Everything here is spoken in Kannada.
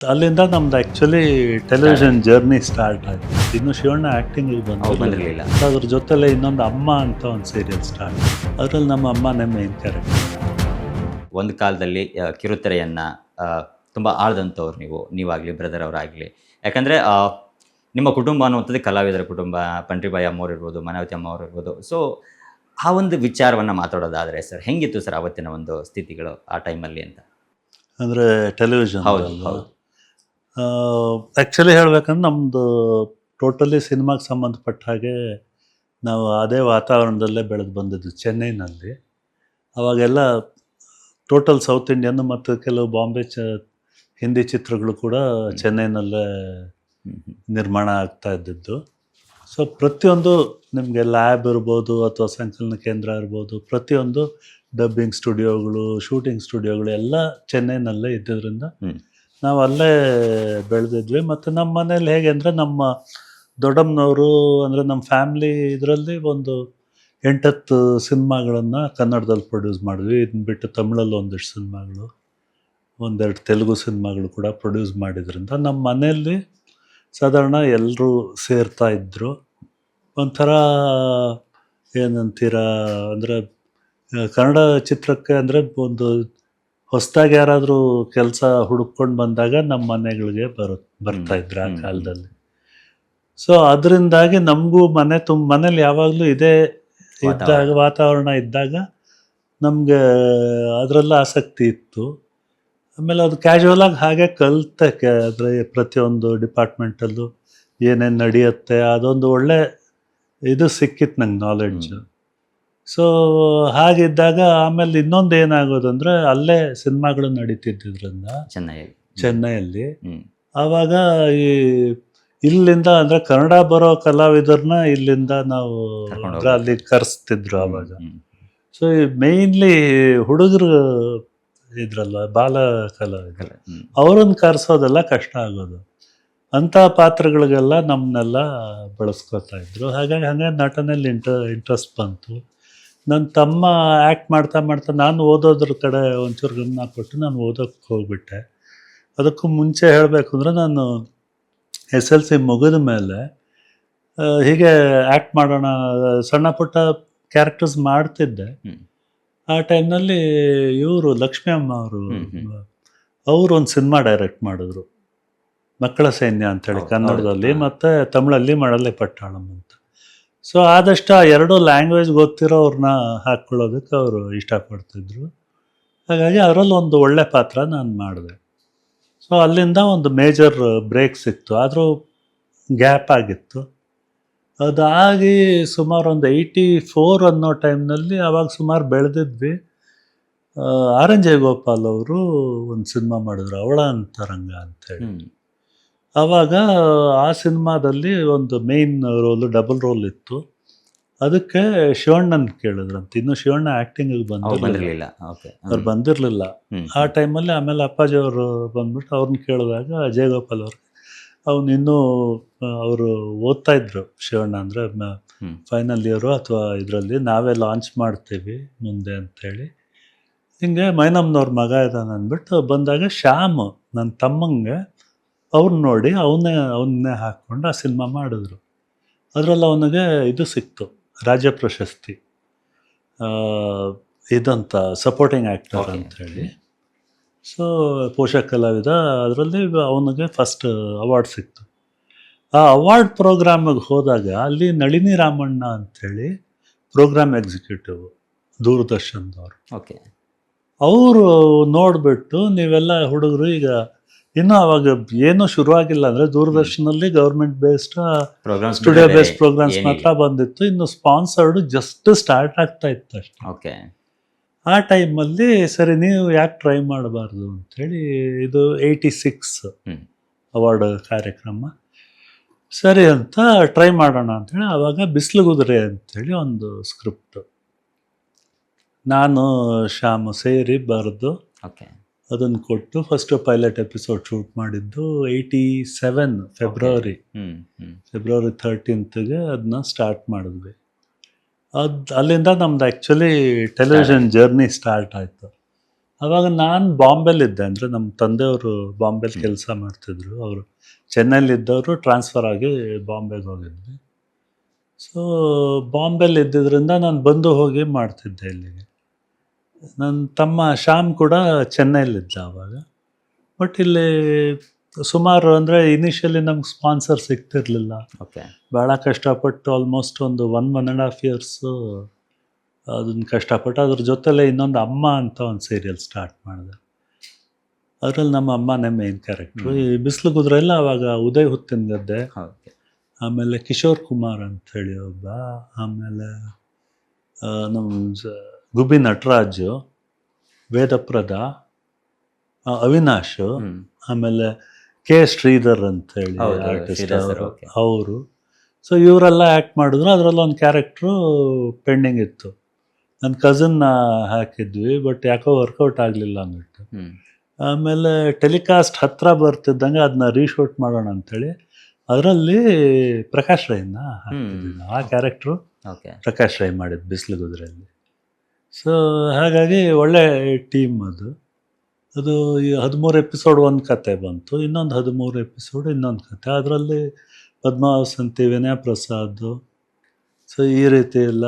ಅಲ್ಲಿಂದ ನಮ್ದು ಆ್ಯಕ್ಚುಲಿ ಟೆಲಿವಿಷನ್ ಜರ್ನಿ ಸ್ಟಾರ್ಟ್ ಆಯಿತು. ಇನ್ನು ಶಿವಣ್ಣ ಆ್ಯಕ್ಟಿಂಗಿಗೆ ಬಂದಿರಲಿಲ್ಲ. ಅದ್ರ ಜೊತೆಲೆ ಇನ್ನೊಂದು ಅಮ್ಮ ಅಂತ ಒಂದು ಸೀರಿಯಲ್ ಸ್ಟಾರ್ಟ್. ಅದರಲ್ಲಿ ನಮ್ಮ ಅಮ್ಮನೇ ಮೇನ್ ಕ್ಯಾರೆಕ್ಟರ್. ಒಂದು ಕಾಲದಲ್ಲಿ ಕಿರುತೆರೆಯನ್ನು ತುಂಬ ಆಳ್ದಂಥವ್ರು ನೀವಾಗಲಿ ಬ್ರದರ್ ಅವರಾಗಲಿ. ಯಾಕಂದರೆ ನಿಮ್ಮ ಕುಟುಂಬ ಅನ್ನುವಂಥದ್ದು ಕಲಾವಿದರ ಕುಟುಂಬ. ಪಂಡ್ರಿಬಾಯಿ ಅಮ್ಮವ್ರು ಇರ್ಬೋದು, ಮನಾವತಿ ಅಮ್ಮ ಅವರು ಇರ್ಬೋದು. ಸೊ ಆ ಒಂದು ವಿಚಾರವನ್ನು ಮಾತಾಡೋದಾದರೆ ಸರ್, ಹೆಂಗಿತ್ತು ಸರ್ ಅವತ್ತಿನ ಒಂದು ಸ್ಥಿತಿಗಳು ಆ ಟೈಮಲ್ಲಿ ಅಂತ? ಅಂದರೆ ಟೆಲಿವಿಷನ್ ಹೌದು ಹೌದು. ಆ್ಯಕ್ಚುಲಿ ಹೇಳ್ಬೇಕಂದ್ರೆ ನಮ್ಮದು ಟೋಟಲಿ ಸಿನಿಮಾಗೆ ಸಂಬಂಧಪಟ್ಟ ಹಾಗೆ ನಾವು ಅದೇ ವಾತಾವರಣದಲ್ಲೇ ಬೆಳೆದು ಬಂದಿದ್ದು ಚೆನ್ನೈನಲ್ಲಿ. ಅವಾಗೆಲ್ಲ ಟೋಟಲ್ ಸೌತ್ ಇಂಡಿಯನ್ ಮತ್ತು ಕೆಲವು ಬಾಂಬೆ ಹಿಂದಿ ಚಿತ್ರಗಳು ಕೂಡ ಚೆನ್ನೈನಲ್ಲೇ ನಿರ್ಮಾಣ ಆಗ್ತಾ ಇದ್ದಿದ್ದು. ಸೊ ಪ್ರತಿಯೊಂದು ನಿಮಗೆ ಲ್ಯಾಬ್ ಇರ್ಬೋದು ಅಥವಾ ಸಂಕಲನ ಕೇಂದ್ರ ಇರ್ಬೋದು, ಪ್ರತಿಯೊಂದು ಡಬ್ಬಿಂಗ್ ಸ್ಟುಡಿಯೋಗಳು, ಶೂಟಿಂಗ್ ಸ್ಟುಡಿಯೋಗಳು ಎಲ್ಲ ಚೆನ್ನೈನಲ್ಲೇ ಇದ್ದಿದ್ದರಿಂದ ನಾವು ಅಲ್ಲೇ ಬೆಳೆದಿದ್ವಿ. ಮತ್ತು ನಮ್ಮ ಮನೇಲಿ ಹೇಗೆ ಅಂದರೆ, ನಮ್ಮ ದೊಡ್ಡಮ್ಮನವರು ಅಂದರೆ ನಮ್ಮ ಫ್ಯಾಮ್ಲಿ ಇದರಲ್ಲಿ ಒಂದು 8-10 ಸಿನಿಮಾಗಳನ್ನು ಕನ್ನಡದಲ್ಲಿ ಪ್ರೊಡ್ಯೂಸ್ ಮಾಡಿದ್ವಿ. ಇದನ್ನ ಬಿಟ್ಟು ತಮಿಳಲ್ಲಿ ಒಂದಿಷ್ಟು ಸಿನಿಮಾಗಳು, ಒಂದೆರಡು ತೆಲುಗು ಸಿನಿಮಾಗಳು ಕೂಡ ಪ್ರೊಡ್ಯೂಸ್ ಮಾಡಿದ್ರಿಂದ ನಮ್ಮ ಮನೆಯಲ್ಲಿ ಸಾಧಾರಣ ಎಲ್ಲರೂ ಸೇರ್ತಾ ಇದ್ದರು. ಒಂಥರ ಏನಂತೀರ ಅಂದರೆ, ಕನ್ನಡ ಚಿತ್ರಕ್ಕೆ ಅಂದರೆ ಒಂದು ಹೊಸದಾಗಿ ಯಾರಾದರೂ ಕೆಲಸ ಹುಡುಕೊಂಡು ಬಂದಾಗ ನಮ್ಮ ಮನೆಗಳಿಗೆ ಬರ್ತಾಯಿದ್ರು ಆ ಕಾಲದಲ್ಲಿ. ಸೊ ಅದರಿಂದಾಗಿ ನಮಗೂ ಮನೇಲಿ ಯಾವಾಗಲೂ ಇದೇ ಇದ್ದಾಗ, ವಾತಾವರಣ ಇದ್ದಾಗ ನಮಗೆ ಅದರಲ್ಲ ಆಸಕ್ತಿ ಇತ್ತು. ಆಮೇಲೆ ಅದು ಕ್ಯಾಶುವಲಾಗಿ ಹಾಗೆ ಕಲಿತೆ. ಅಂದರೆ ಪ್ರತಿಯೊಂದು ಡಿಪಾರ್ಟ್ಮೆಂಟಲ್ಲೂ ಏನೇನು ನಡೆಯುತ್ತೆ ಅದೊಂದು ಒಳ್ಳೆ ಇದು ಸಿಕ್ಕಿತ್ತು ನಂಗೆ, ನಾಲೆಡ್ಜು. ಸೊ ಹಾಗಿದ್ದಾಗ ಆಮೇಲೆ ಇನ್ನೊಂದು ಏನಾಗೋದು ಅಂದರೆ, ಅಲ್ಲೇ ಸಿನಿಮಾಗಳು ನಡೀತಿದ್ದರಿಂದ ಚೆನ್ನೈಯಲ್ಲಿ ಆವಾಗ ಇಲ್ಲಿಂದ ಅಂದರೆ ಕನ್ನಡ ಬರೋ ಕಲಾವಿದರನ್ನ ಇಲ್ಲಿಂದ ನಾವು ಅಲ್ಲಿ ಕರೆಸ್ತಿದ್ರು ಆವಾಗ. ಸೊ ಮೇಯ್ನ್ಲಿ ಹುಡುಗರು ಇದ್ರಲ್ಲ, ಬಾಲ ಕಲಾವಿದರು, ಅವ್ರನ್ನ ಕರೆಸೋದೆಲ್ಲ ಕಷ್ಟ ಆಗೋದು. ಅಂಥ ಪಾತ್ರಗಳಿಗೆಲ್ಲ ನಮ್ಮನ್ನೆಲ್ಲ ಬಳಸ್ಕೊತಾ ಇದ್ರು. ಹಾಗಾಗಿ ನಟನೆಯಲ್ಲಿ ಇಂಟ್ರೆಸ್ಟ್ ಬಂತು. ನನ್ನ ತಮ್ಮ ಆ್ಯಕ್ಟ್ ಮಾಡ್ತಾ ಮಾಡ್ತಾ ನಾನು ಓದೋದ್ರ ಕಡೆ ಒಂಚೂರು ಗಮನ ಕೊಟ್ಟು ನಾನು ಓದೋಕ್ಕೆ ಹೋಗ್ಬಿಟ್ಟೆ. ಅದಕ್ಕೂ ಮುಂಚೆ ಹೇಳಬೇಕು ಅಂದರೆ, ನಾನು SLC ಮುಗಿದ ಮೇಲೆ ಹೀಗೆ ಆ್ಯಕ್ಟ್ ಮಾಡೋಣ, ಸಣ್ಣ ಪುಟ್ಟ ಕ್ಯಾರೆಕ್ಟರ್ಸ್ ಮಾಡ್ತಿದ್ದೆ. ಆ ಟೈಮ್ನಲ್ಲಿ ಇವರು ಲಕ್ಷ್ಮೀ ಅಮ್ಮ ಅವರು ಒಂದು ಸಿನಿಮಾ ಡೈರೆಕ್ಟ್ ಮಾಡಿದ್ರು, ಮಕ್ಕಳ ಸೈನ್ಯ ಅಂಥೇಳಿ ಕನ್ನಡದಲ್ಲಿ, ಮತ್ತು ತಮಿಳಲ್ಲಿ ಮಳಲೆ ಪಟ್ಟಾಳಂ ಅಂತ. ಸೊ ಆದಷ್ಟು ಆ ಎರಡು ಲ್ಯಾಂಗ್ವೇಜ್ ಗೊತ್ತಿರೋರನ್ನ ಹಾಕ್ಕೊಳ್ಳೋದಕ್ಕೆ ಅವರು ಇಷ್ಟಪಡ್ತಿದ್ರು. ಹಾಗಾಗಿ ಅದರಲ್ಲಿ ಒಂದು ಒಳ್ಳೆ ಪಾತ್ರ ನಾನು ಮಾಡಿದೆ. ಸೊ ಅಲ್ಲಿಂದ ಒಂದು ಮೇಜರ್ ಬ್ರೇಕ್ ಸಿಕ್ತು. ಆದರೂ ಗ್ಯಾಪ್ ಆಗಿತ್ತು. ಅದಾಗಿ ಸುಮಾರು ಒಂದು 84 ಅನ್ನೋ ಟೈಮ್ನಲ್ಲಿ, ಆವಾಗ ಸುಮಾರು ಬೆಳೆದಿದ್ವಿ. ಆರ್ ಎನ್ ಜಯಗೋಪಾಲ್ ಅವರು ಒಂದು ಸಿನಿಮಾ ಮಾಡಿದ್ರು, ಅವಳ ಅಂತರಂಗ ಅಂಥೇಳಿ. ಆವಾಗ ಆ ಸಿನಿಮಾದಲ್ಲಿ ಒಂದು ಮೇಯ್ನ್ ರೋಲು, ಡಬಲ್ ರೋಲ್ ಇತ್ತು. ಅದಕ್ಕೆ ಶಿವಣ್ಣನ ಕೇಳಿದ್ರಂತೆ. ಇನ್ನು ಶಿವಣ್ಣ ಆ್ಯಕ್ಟಿಂಗಿಗೆ ಬಂದಿರಲಿಲ್ಲ, ಅವ್ರು ಬಂದಿರಲಿಲ್ಲ ಆ ಟೈಮಲ್ಲಿ. ಆಮೇಲೆ ಅಪ್ಪಾಜಿ ಅವರು ಬಂದ್ಬಿಟ್ಟು ಅವ್ರನ್ನ ಕೇಳಿದಾಗ ಜಯಗೋಪಾಲ್ ಅವ್ರಿಗೆ, ಇನ್ನೂ ಅವರು ಓದ್ತಾ ಇದ್ರು ಶಿವಣ್ಣ, ಅಂದರೆ ಫೈನಲ್ ಇಯರು ಅಥವಾ ಇದರಲ್ಲಿ ನಾವೇ ಲಾಂಚ್ ಮಾಡ್ತೀವಿ ಮುಂದೆ ಅಂಥೇಳಿ. ಹಿಂಗೆ ಮೈನಮ್ಮನವ್ರ ಮಗ ಇದ್ದಾನೆ ಅಂದ್ಬಿಟ್ಟು ಬಂದಾಗ, ಶ್ಯಾಮ್ ನನ್ನ ತಮ್ಮಂಗೆ ಅವ್ರನ್ನ ನೋಡಿ ಅವನ್ನೇ ಹಾಕ್ಕೊಂಡು ಆ ಸಿನಿಮಾ ಮಾಡಿದ್ರು. ಅದರಲ್ಲಿ ಅವನಿಗೆ ಇದು ಸಿಕ್ತು, ರಾಜ್ಯ ಪ್ರಶಸ್ತಿ, ಇದಂತ ಸಪೋರ್ಟಿಂಗ್ ಆ್ಯಕ್ಟರ್ ಅಂಥೇಳಿ. ಸೊ ಪೋಷಕ ಕಲಾವಿದ, ಅದರಲ್ಲಿ ಅವನಿಗೆ ಫಸ್ಟ್ ಅವಾರ್ಡ್ ಸಿಕ್ತು. ಆ ಅವಾರ್ಡ್ ಪ್ರೋಗ್ರಾಮಿಗೆ ಹೋದಾಗ ಅಲ್ಲಿ ನಳಿನಿ ರಾಮಣ್ಣ ಅಂಥೇಳಿ ಪ್ರೋಗ್ರಾಮ್ ಎಕ್ಸಿಕ್ಯೂಟಿವ್ ದೂರದರ್ಶನದವರು, ಅವರು ನೋಡಿಬಿಟ್ಟು, ನೀವೆಲ್ಲ ಹುಡುಗರು ಈಗ ಇನ್ನೂ ಅವಾಗ ಏನೂ ಶುರುವಾಗಿಲ್ಲ, ಅಂದರೆ ದೂರದರ್ಶನಲ್ಲಿ government based studio based programmes ಮಾತ್ರ ಬಂದಿತ್ತು. ಇನ್ನು ಸ್ಪಾನ್ಸರ್ಡು ಜಸ್ಟ್ ಸ್ಟಾರ್ಟ್ ಆಗ್ತಾ ಇತ್ತು ಅಷ್ಟೇ. ಆ ಟೈಮಲ್ಲಿ ಸರಿ, ನೀವು ಯಾಕೆ ಟ್ರೈ ಮಾಡಬಾರ್ದು ಅಂಥೇಳಿ, ಇದು 86 ಅವಾರ್ಡ್ ಕಾರ್ಯಕ್ರಮ, ಸರಿ ಅಂತ ಟ್ರೈ ಮಾಡೋಣ ಅಂಥೇಳಿ ಆವಾಗ ಬಿಸಿಲುಗುದುರೆ ಅಂಥೇಳಿ ಒಂದು ಸ್ಕ್ರಿಪ್ಟು ನಾನು ಶ್ಯಾಮು ಸೇರಿ ಬರೆದು ಅದನ್ನು ಕೊಟ್ಟು ಫಸ್ಟು ಪೈಲಟ್ ಎಪಿಸೋಡ್ ಶೂಟ್ ಮಾಡಿದ್ದು 87 ಫೆಬ್ರವರಿ 13ಗೆ ಅದನ್ನ ಸ್ಟಾರ್ಟ್ ಮಾಡಿದ್ವಿ. ಅಲ್ಲಿಂದ ನಮ್ದು ಆ್ಯಕ್ಚುಲಿ ಟೆಲಿವಿಷನ್ ಜರ್ನಿ ಸ್ಟಾರ್ಟ್ ಆಯಿತು. ಆವಾಗ ನಾನು ಬಾಂಬೆಲಿದ್ದೆ. ಅಂದರೆ ನಮ್ಮ ತಂದೆಯವರು ಬಾಂಬೆಲಿ ಕೆಲಸ ಮಾಡ್ತಿದ್ರು. ಅವರು ಚೆನ್ನೈಲಿದ್ದವರು ಟ್ರಾನ್ಸ್ಫರ್ ಆಗಿ ಬಾಂಬೆಗೆ ಹೋಗಿದ್ವಿ. ಸೊ ಬಾಂಬೆಲಿ ಇದ್ದಿದ್ದರಿಂದ ನಾನು ಬಂದು ಹೋಗಿ ಮಾಡ್ತಿದ್ದೆ ಇಲ್ಲಿಗೆ. ನನ್ನ ತಮ್ಮ ಶ್ಯಾಮ್ ಕೂಡ ಚೆನ್ನೈಲಿದ್ದ ಆವಾಗ. ಬಟ್ ಇಲ್ಲಿ ಸುಮಾರು ಅಂದರೆ ಇನಿಷಿಯಲಿ ನಮ್ಗೆ ಸ್ಪಾನ್ಸರ್ ಸಿಗ್ತಿರ್ಲಿಲ್ಲ. ಓಕೆ. ಭಾಳ ಕಷ್ಟಪಟ್ಟು ಆಲ್ಮೋಸ್ಟ್ ಒಂದು 1.5 ಇಯರ್ಸು ಅದನ್ನು ಕಷ್ಟಪಟ್ಟು ಅದ್ರ ಜೊತೆಲೇ ಇನ್ನೊಂದು ಅಮ್ಮ ಅಂತ ಒಂದು ಸೀರಿಯಲ್ ಸ್ಟಾರ್ಟ್ ಮಾಡಿದೆ. ಅದರಲ್ಲಿ ನಮ್ಮ ಅಮ್ಮನೇ ಮೇನ್ ಕ್ಯಾರೆಕ್ಟ್ರು. ಈ ಬಿಸಿಲು ಕುದುರೆಲ್ಲ ಆವಾಗ ಉದಯ್ ಹುತ್ತಿನ ಗದ್ದೆ, ಓಕೆ. ಆಮೇಲೆ ಕಿಶೋರ್ ಕುಮಾರ್ ಅಂಥೇಳಿ ಒಬ್ಬ, ಆಮೇಲೆ ನಮ್ಮ ಗುಬ್ಬಿ ನಟರಾಜು, ವೇದಪ್ರದ, ಅವಿನಾಶು, ಆಮೇಲೆ ಕೆ ಶ್ರೀಧರ್ ಅಂಥೇಳಿ ಹೌದು, ಆರ್ಟಿಸ್ಟ್ ಶ್ರೀಧರ್ ಸರ್, ಓಕೆ. ಅವರು. ಸೊ ಇವರೆಲ್ಲ ಆ್ಯಕ್ಟ್ ಮಾಡಿದ್ರು. ಅದರಲ್ಲಿ ಒಂದು ಕ್ಯಾರೆಕ್ಟ್ರು ಪೆಂಡಿಂಗ್ ಇತ್ತು. ನನ್ನ ಕಸಿನ್ನ ಹಾಕಿದ್ವಿ, ಬಟ್ ಯಾಕೋ ವರ್ಕೌಟ್ ಆಗಲಿಲ್ಲ ಅಂದ್ಬಿಟ್ಟು. ಆಮೇಲೆ ಟೆಲಿಕಾಸ್ಟ್ ಹತ್ತಿರ ಬರ್ತಿದ್ದಂಗೆ ಅದನ್ನ ರೀಶೂಟ್ ಮಾಡೋಣ ಅಂಥೇಳಿ ಅದರಲ್ಲಿ ಪ್ರಕಾಶ್ ರೈನ ಹಾಕಿದ್ವಿ ನಾವು. ಆ ಕ್ಯಾರೆಕ್ಟ್ರು ಓಕೆ. ಪ್ರಕಾಶ್ ರೈ ಮಾಡಿದ್ದು ಬಿಸಿಲು ಕುದುರೆಯಲ್ಲಿ. ಸೊ ಹಾಗಾಗಿ ಒಳ್ಳೆ ಟೀಮ್ ಅದು. ಅದು ಈ 13 ಎಪಿಸೋಡ್ ಒಂದು ಕತೆ ಬಂತು, ಇನ್ನೊಂದು 13 ಎಪಿಸೋಡ್ ಇನ್ನೊಂದು ಕತೆ. ಅದರಲ್ಲಿ ಪದ್ಮಾವಸಂತಿ, ವಿನಯ ಪ್ರಸಾದ್, ಸೊ ಈ ರೀತಿ ಎಲ್ಲ